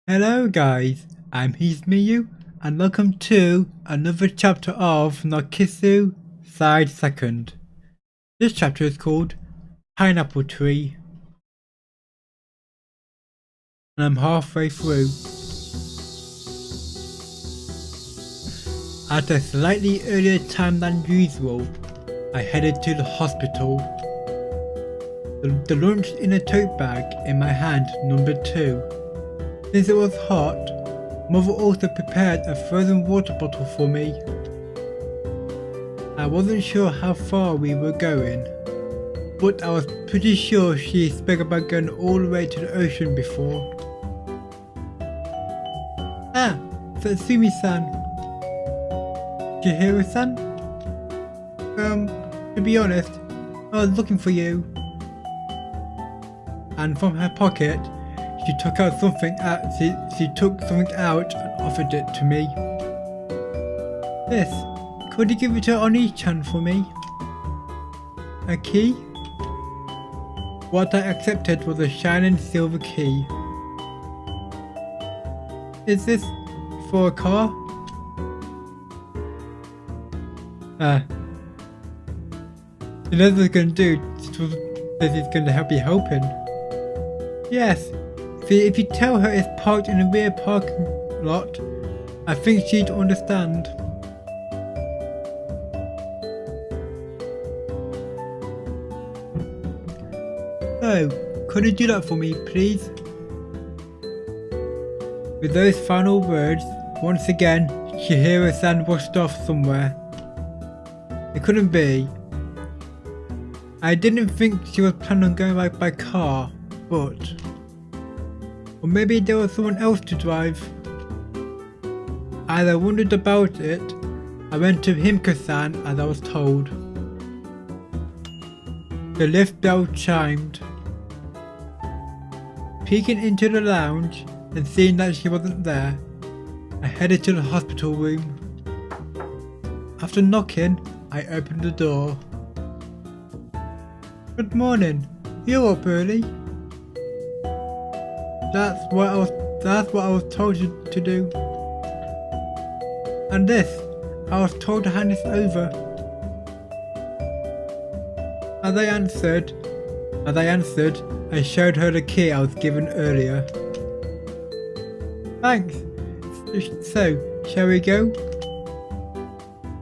Hello guys, I'm Hesmiyu and welcome to another chapter of Narcissu Side 2nd. This chapter is called Pineapple Tree and I'm halfway through. At a slightly earlier time than usual, I headed to the hospital. The lunch in a tote bag in my hand numbered 2. Since it was hot, Mother also prepared a frozen water bottle for me. I wasn't sure how far we were going, but I was pretty sure she spoke about going all the way to the ocean before. Ah, Satsumi-san. Chihiro-san? To be honest, I was looking for you. And from her pocket, she took something out and offered it to me. This, could you give it to Oni-chan for me? A key? What I accepted was a shining silver key. Is this for a car? He knows what he's going to do. Says he's going to help you helping. Yes. See, if you tell her it's parked in the rear parking lot, I think she'd understand. Oh, could you do that for me, please? With those final words, once again, Chihiro-san rushed off somewhere. It couldn't be. I didn't think she was planning on going by car, but... Or maybe there was someone else to drive. As I wondered about it, I went to Himiko-san as I was told. The lift bell chimed. Peeking into the lounge and seeing that she wasn't there, I headed to the hospital room. After knocking, I opened the door. Good morning, you're up early. That's what I was told to do. And this, I was told to hand this over. As I answered, I showed her the key I was given earlier. Thanks. So, shall we go?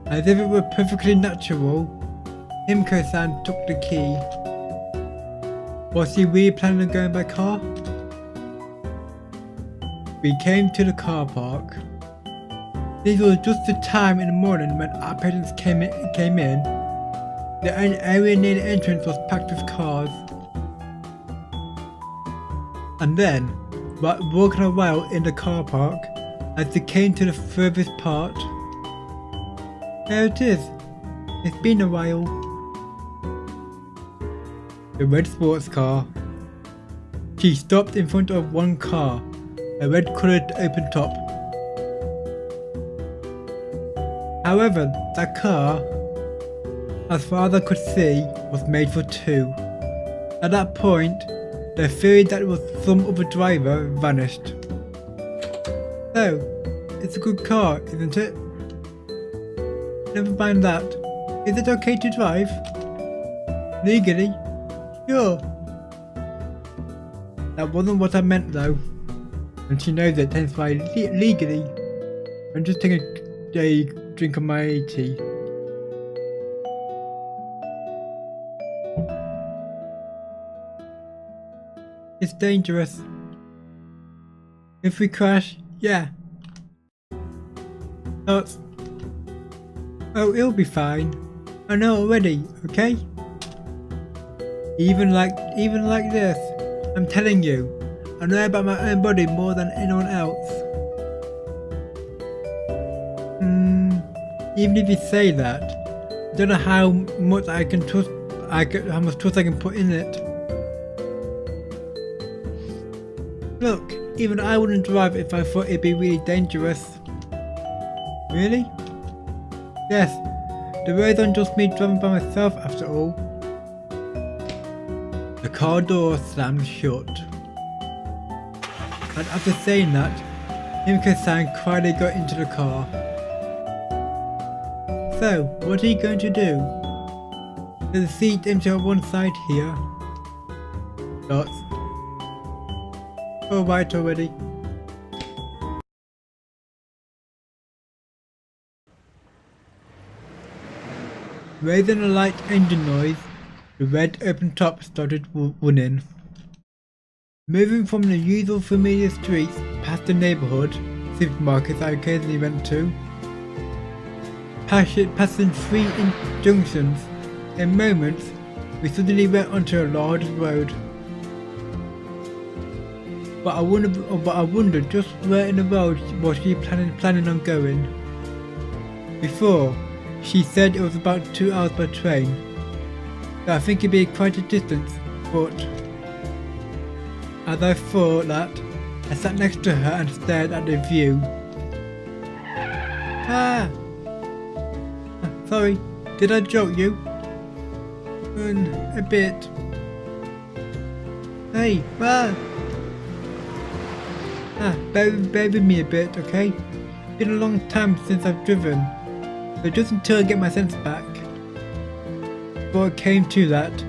As if it were perfectly natural, Himiko-san took the key. Was he really planning on going by car? We came to the car park. This was just the time in the morning when our patients came in. The area near the entrance was packed with cars. And then, walking a while in the car park, as they came to the furthest part. There it is. It's been a while. The red sports car. She stopped in front of one car. A red coloured open top. However, that car, as far as I could see, was made for 2. At that point, the theory that it was some other driver vanished. So, it's a good car, isn't it? Never mind that. Is it okay to drive? Legally? Sure. That wasn't what I meant though. And she knows it, hence why legally. I'm just taking a drink of my tea. It's dangerous. If we crash, yeah. Oh, it'll be fine. I know already, okay? Even like this, I'm telling you. I know about my own body more than anyone else. Even if you say that, I don't know how much I can trust. How much trust I can put in it. Look, even I wouldn't drive if I thought it'd be really dangerous. Really? Yes, the roads aren't just me driving by myself after all. The car door slammed shut. and after saying that, Himiko-san quietly got into the car. So, what are you going to do? There's a seat empty on one side here. Dots. Alright already. Raising a light engine noise, the red open top started running. Moving from the usual familiar streets past the neighbourhood supermarkets I occasionally went to, passing 3 junctions, in moments we suddenly went onto a large road. But I wondered just where in the road was she planning on going. Before, she said it was about 2 hours by train, so I think it'd be quite a distance, but as I thought that, I sat next to her and stared at the view. Ah! Sorry, did I joke you? A bit. Hey, bear with me a bit, okay? Been a long time since I've driven, so just until I get my sense back. Before it came to that,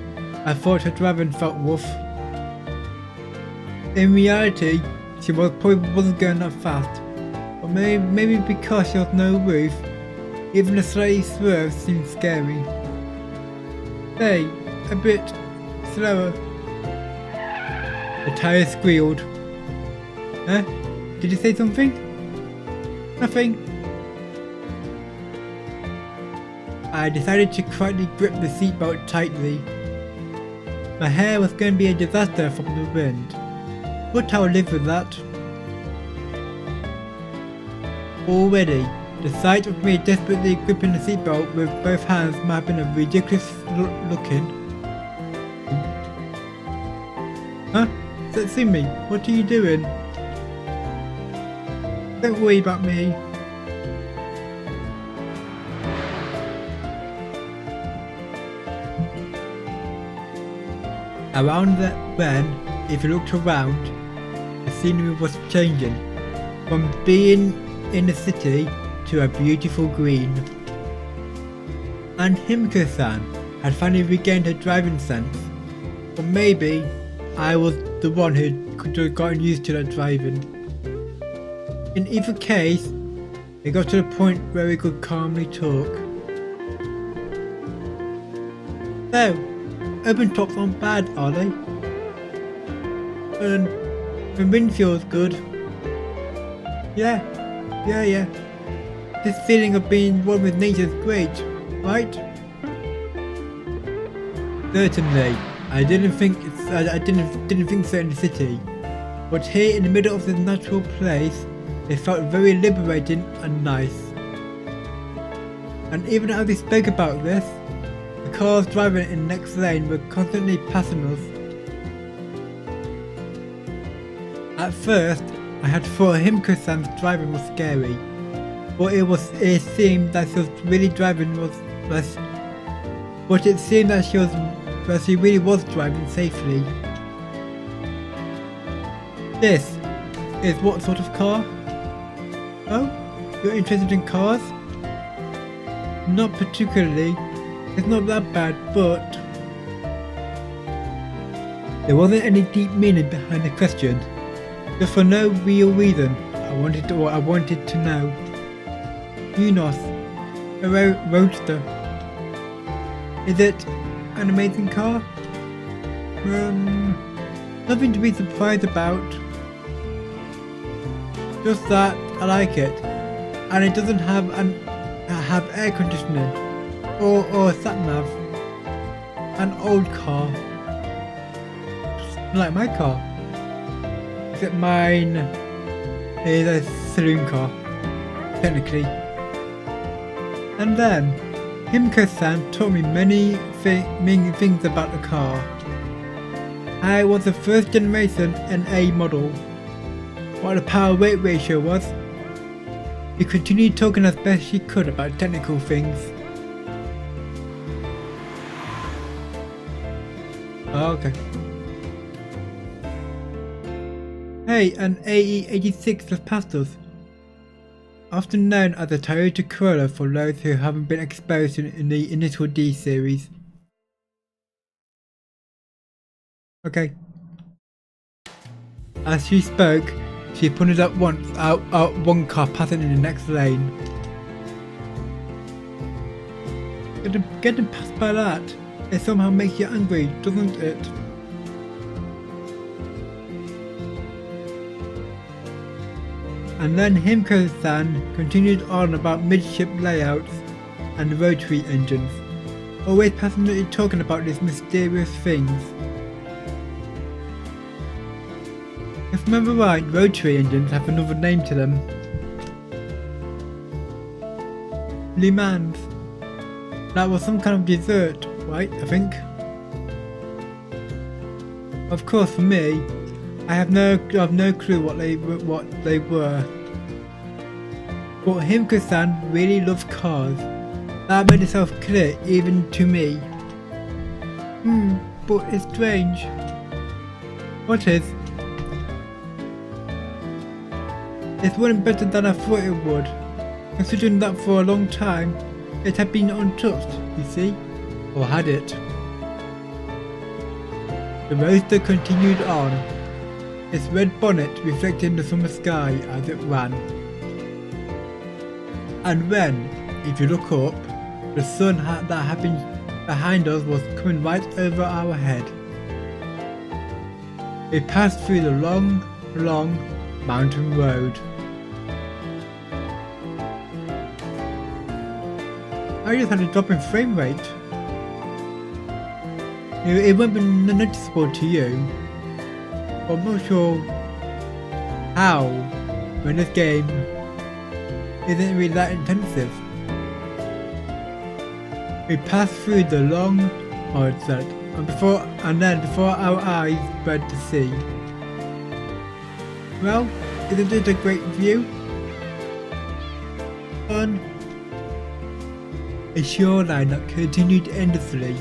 I thought her driving felt rough. In reality, she probably wasn't going that fast, but maybe because there was no roof, even a slightly swerve seemed scary. Hey, a bit slower. The tyre squealed. Huh? Did you say something? Nothing. I decided to quietly grip the seatbelt tightly. My hair was going to be a disaster from the wind, but I'll live with that. Already, the sight of me desperately gripping the seatbelt with both hands might have been a ridiculous looking. Huh? Hesmiyu, what are you doing? Don't worry about me. Around then, if you looked around, the scenery was changing, from being in the city to a beautiful green. And Himiko-san had finally regained her driving sense, or maybe I was the one who could have gotten used to that driving. In either case, it got to the point where we could calmly talk. So, open tops aren't bad, are they? And the wind feels good. Yeah. This feeling of being one with nature is great, right? Certainly. I didn't think so in the city, but here in the middle of this natural place, it felt very liberating and nice. And even as we spoke about this, the cars driving in the next lane were constantly passing us. At first, I had thought Himiko-san's driving was scary, but it seemed that she was really driving she really was driving safely. This is what sort of car? Oh, you're interested in cars? Not particularly. It's not that bad, but there wasn't any deep meaning behind the question. Just for no real reason, I wanted to know. Unos, a roadster. Is it an amazing car? Nothing to be surprised about. Just that I like it, and it doesn't have air conditioning or sat nav. An old car, just like my car, except mine is a saloon car, technically. And then Himiko-san taught me many things about the car. I was the first generation NA model. What the power-weight ratio was. We continued talking as best she could about technical things. Oh, okay. Hey, an AE-86 has passed us. Often known as a Toyota Corolla for those who haven't been exposed in the initial D series. Okay. As she spoke, she pointed at once out one car passing in the next lane. Getting passed by that, it somehow makes you angry, doesn't it? And then Hesmiyu-san continued on about midship layouts and rotary engines, always passionately talking about these mysterious things. If I remember right, rotary engines have another name to them. Le Mans. That was some kind of dessert, right, I think? Of course, for me, I have no clue what they were. But Hesmiyu-san really loves cars. That made itself clear even to me. But it's strange. What is? It's running better than I thought it would, considering that for a long time it had been untouched, you see? Or had it? The roadster continued on, its red bonnet reflecting the summer sky as it ran. And when, if you look up, the sun that had been behind us was coming right over our head. We passed through the long mountain road. I just had a drop in frame rate. It won't be noticeable to you, but I'm not sure how when this game isn't really that intensive. We passed through the long sunset, and then before our eyes spread to sea. Well, isn't it a great view? On a shoreline that continued endlessly,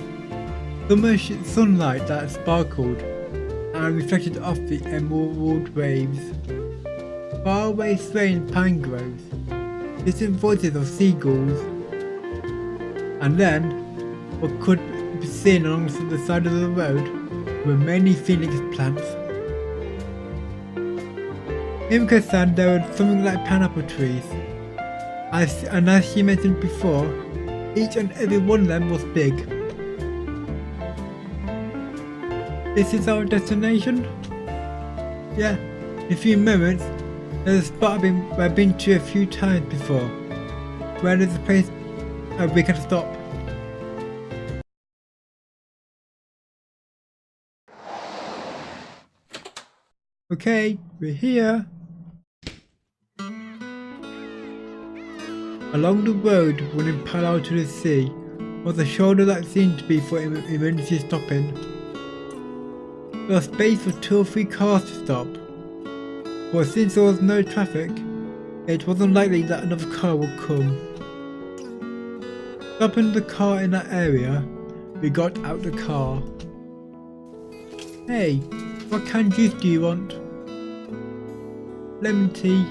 summer sunlight that sparkled and reflected off the emerald waves, far away swaying pine groves, distant voices of seagulls, and then what could be seen along the side of the road were many phoenix plants. Hesmiyu-san, there were something like pineapple trees, and as she mentioned before, each and every one of them was big. This is our destination? Yeah, in a few moments, there's a spot I've been to a few times before, where there's a place we can stop. Okay, we're here. Along the road running parallel to the sea was a shoulder that seemed to be for emergency stopping. There was space for 2 or 3 cars to stop, but since there was no traffic, it wasn't likely that another car would come. Stopping the car in that area, we got out the car. Hey, what kind of juice do you want? Lemon tea.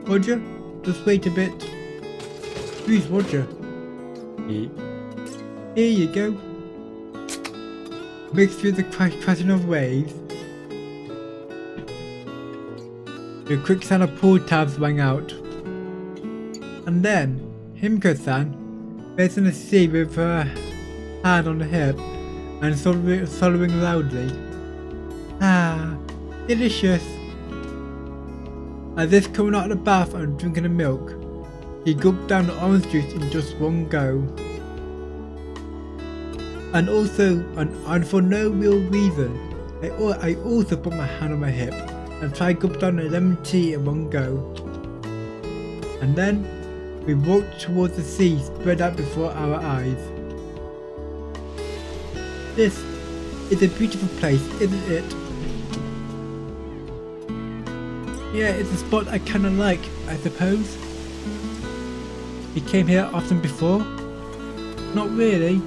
Roger? Just wait a bit. Who's Roger? Here you go. Mixed with the crashing of waves, the quick sound of pool tabs rang out. And then, Hesmiyu-san, facing the sea with her hand on the hip and swallowing loudly. Ah, delicious. As if coming out of the bath and drinking the milk, he gulped down the orange juice in just one go. And for no real reason, I also put my hand on my hip and tried to gulp down the lemon tea in one go. And then, we walked towards the sea spread out before our eyes. This is a beautiful place, isn't it? Yeah, it's a spot I kinda like, I suppose. You came here often before? Not really,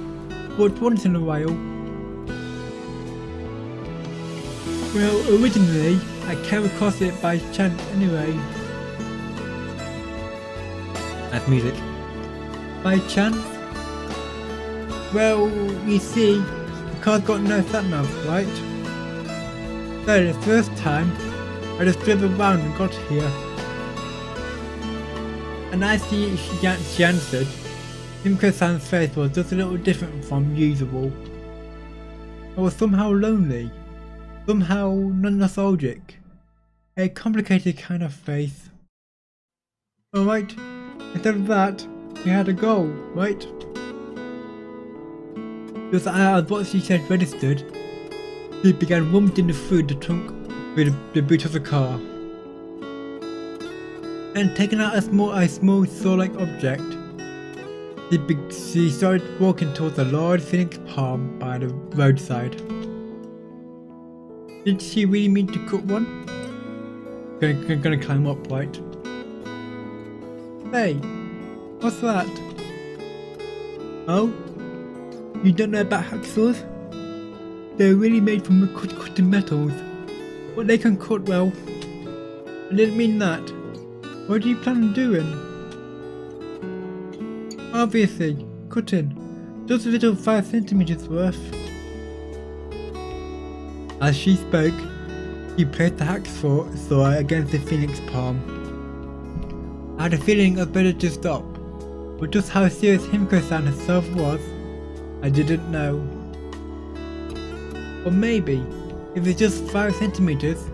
but once in a while. Well, originally, I came across it by chance anyway. That's music. By chance? Well, you see, the car's got no sat-nav, right? So the first time, I just drove around and got here. And as she answered, Himiko-san's face was just a little different from usual. I was somehow lonely, somehow nostalgic, a complicated kind of face. Alright, instead of that, we had a goal, right? Just as what she said registered, he began rummaging through the trunk with the boot of the car. And taking out a small saw-like object, she started walking towards a large phoenix palm by the roadside. Did she really mean to cut one? Gonna climb up, right? Hey, what's that? Oh? You don't know about hacksaws? They're really made from cutting metals. But they can cut well. I didn't mean that. What do you plan on doing? Obviously, cutting. Just a little 5 centimeters worth. As she spoke, he placed the hacksaw against the phoenix palm. I had a feeling I'd better just stop, but just how serious Himiko-san herself was, I didn't know. Or maybe, if it's just 5 centimeters,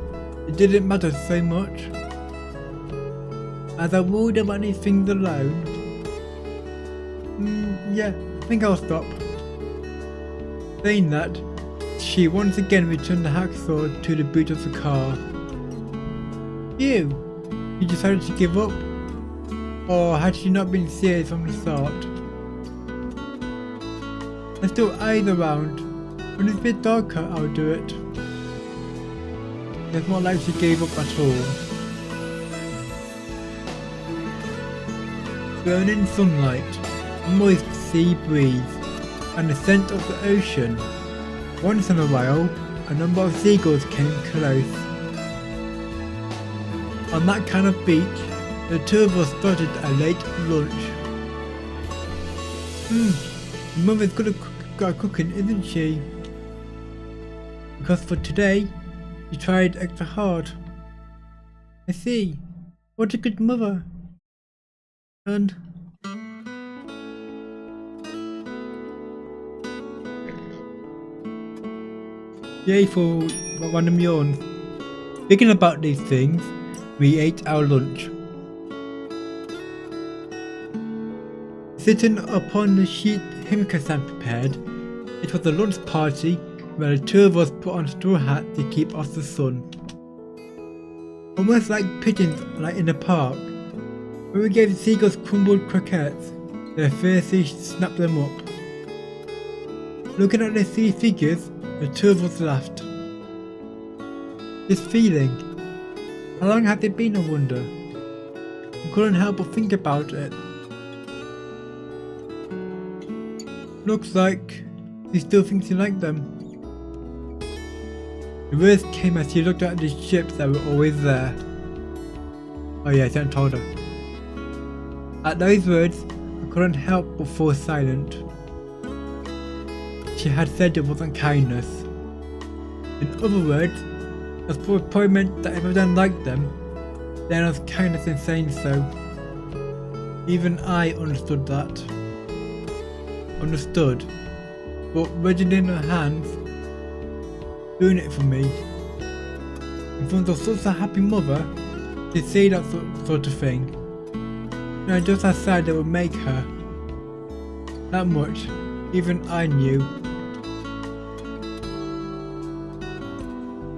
it didn't matter so much. As I worried about these things alone, yeah, I think I'll stop. Saying that, she once again returned the hacksaw to the boot of the car. You decided to give up? Or had she not been serious from the start? There's still eyes around. When it's a bit darker, I'll do it. It's not like she gave up at all. Burning sunlight, a moist sea breeze, and the scent of the ocean. Once in a while, a number of seagulls came close. On that kind of beach, the two of us started a late lunch. Your mother's good at cooking, isn't she? Because for today, you tried extra hard. I see. What a good mother. And yay for random yawns. Thinking about these things, we ate our lunch. Sitting upon the sheet Himiko-san prepared, it was a lunch party where the two of us put on straw hats to keep off the sun. Almost like pigeons like in the park. When we gave the seagulls crumbled croquettes, they fiercely snapped them up. Looking at the three figures, the two of us laughed. This feeling, how long had it been, I wonder? I couldn't help but think about it. Looks like he still thinks he liked them. The words came as she looked at the ships that were always there. Oh yeah, I hadn't told her. At those words, I couldn't help but fall silent. She had said it wasn't kindness. In other words, it probably meant that if I didn't like them, then it was kindness in saying so. Even I understood that. Understood, but raising in her hands, doing it for me. In front of such a happy mother, to say that sort of thing. Now just how sad it would make her. That much, even I knew.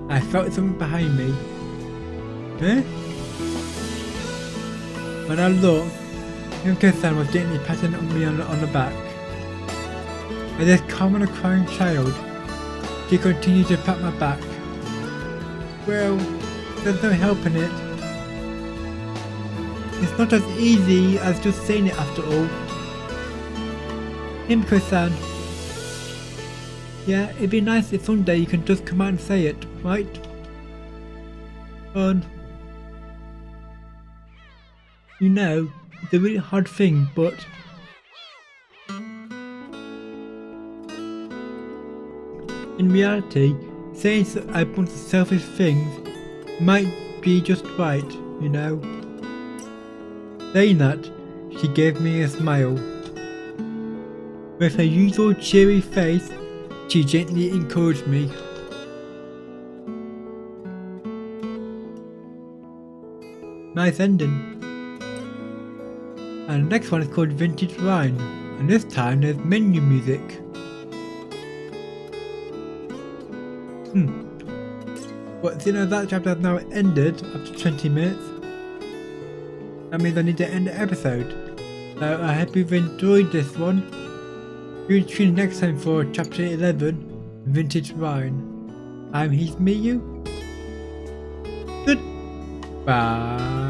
I felt something behind me. Eh? When I looked, Himiko-san was gently patting me on the back. As if calm and a crying child, she continued to pat my back. Well, there's no helping it. It's not as easy as just saying it after all. Himiko-san. Yeah, it'd be nice if someday you can just come out and say it, right? fun. You know, it's a really hard thing, but in reality, saying a bunch of selfish things might be just right, you know. Saying that, she gave me a smile. With her usual cheery face, she gently encouraged me. Nice ending. And the next one is called Vintage Wine, and this time there's menu music. But seeing as that chapter has now ended after 20 minutes, that means I need to end the episode. So I hope you've enjoyed this one. You can tune in next time for chapter 11, Vintage Wine. I'm Hesmiyu. Goodbye.